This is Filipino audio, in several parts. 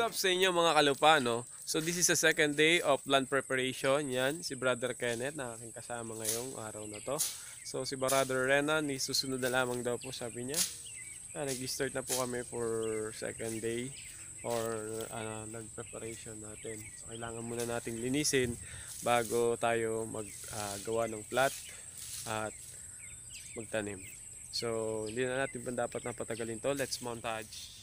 up sa inyo mga kalupa, no? So this is the second day of land preparation. Yan, si Brother Kenneth na aking kasama ngayong araw na to. So si Brother Renan, susunod na lamang daw po sabi niya. Nag-start na po kami for second day or land preparation natin. So kailangan muna nating linisin bago tayo maggawa ng plot at magtanim. So hindi na natin pa dapat na patagalin to. Let's montage.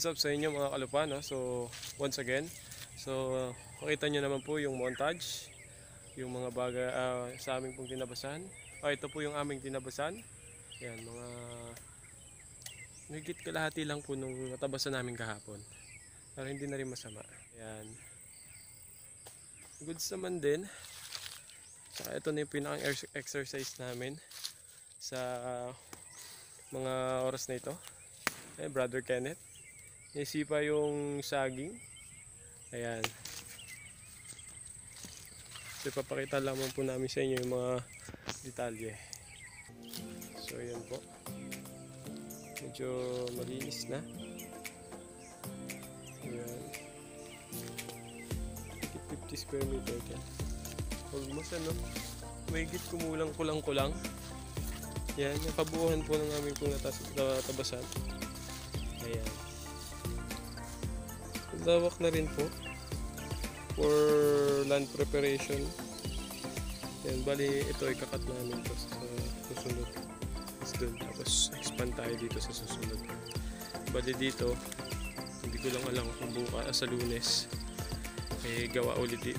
What's up sa inyo mga kalupa, no? So once again, so makita nyo naman po yung montage, yung mga bagay sa aming pong tinabasan. Ito po yung aming tinabasan. Yan, mga higit kalahati lang po nung natabasan namin kahapon. Pero hindi na rin masama. Yan. Goods naman din. Saka ito na yung pinaka-exercise namin sa mga oras na ito. Brother Kenneth. Naisipa yung saging. Ayan. So ipapakita lamang po namin sa inyo yung mga detalye. So ayan po. Medyo malinis na. Ayan. 50 square meter ka. Almost ano. Mahigit kulang-kulang. Yan. Yung kabuuhan po ng aming pong natabasan. Ayan. Lawak na rin po for land preparation. Yan, bali ito ay kakat namin to sa susunod. Tapos expand tayo dito sa susunod. Bali dito, hindi ko lang alam kung bukas sa Lunes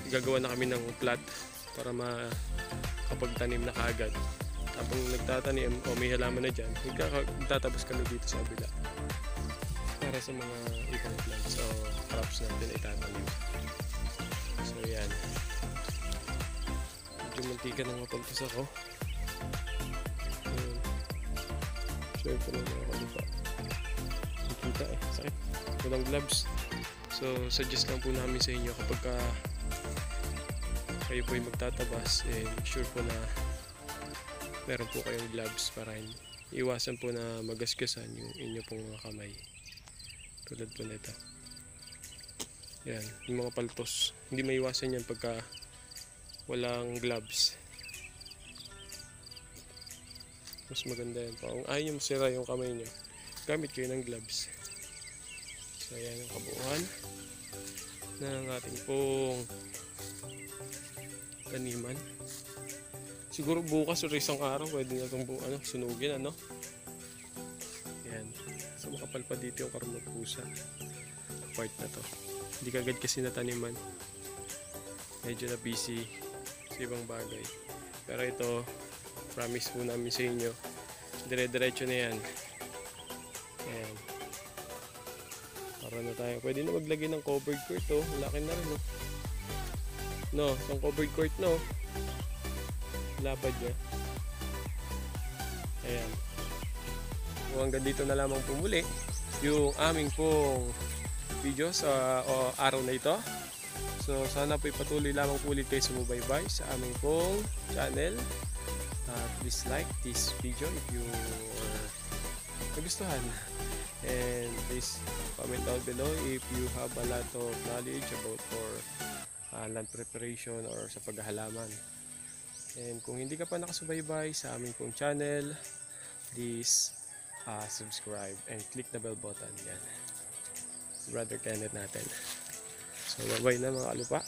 gagawa na kami ng plat para makapagtanim na kaagad. Habang nagtatanim o may halaman na dyan, magtatapos kami dito sa kabila para sa mga ibang plants o crops natin ay tatanim. So yan, medyo mantika na mapagpas ako. Share ko lang mga kalupa. Nakikita sakit, walang gloves. So suggest lang po namin sa inyo kapag kayo po ay magtatabas, make sure po na meron po kayong gloves para iwasan po na magasgasan yung inyo pong mga kamay. Tulad po nito. Yan, yung mga paltos. Hindi maiwasan yan pagka walang gloves. Mas maganda yan pa. Kung ayaw nyo masira yung kamay nyo, gamit kayo ng gloves. So yan ang kabuuan ng ating pong taniman. Siguro bukas o isang araw pwede na itong sunugin, ano? Yan. So makapal pa dito yung karumot pusa. Part na to. Hindi kagad kasi nataniman. Medyo na busy sa ibang bagay. Pero ito, promise po namin sa inyo, dire-diretso na yan. Ayan. Para na tayo. Pwede na maglagay ng covered court, oh. Laki na rin, oh. No, itong covered court, no. Lapad niya. Ayan. So hanggang dito na lamang po muli yung aming pong video sa araw na ito. So sana po ipatuloy lamang po ulit kayo sumubaybay sa aming pong channel. Please like this video if you nagustuhan. And please comment down below if you have a lot of knowledge about for land preparation or sa paghahalaman. And kung hindi ka pa nakasubaybay sa aming pong channel, please subscribe and click the bell button. Yan. Brother Kenneth natin. So bye-bye na mga kalupa.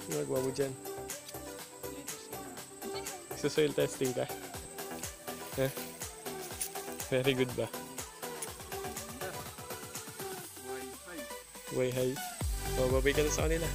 Ano nagawa mo dyan? Sa soil testing ka? Very good ba? Way high. Bababay ka na sa kanila.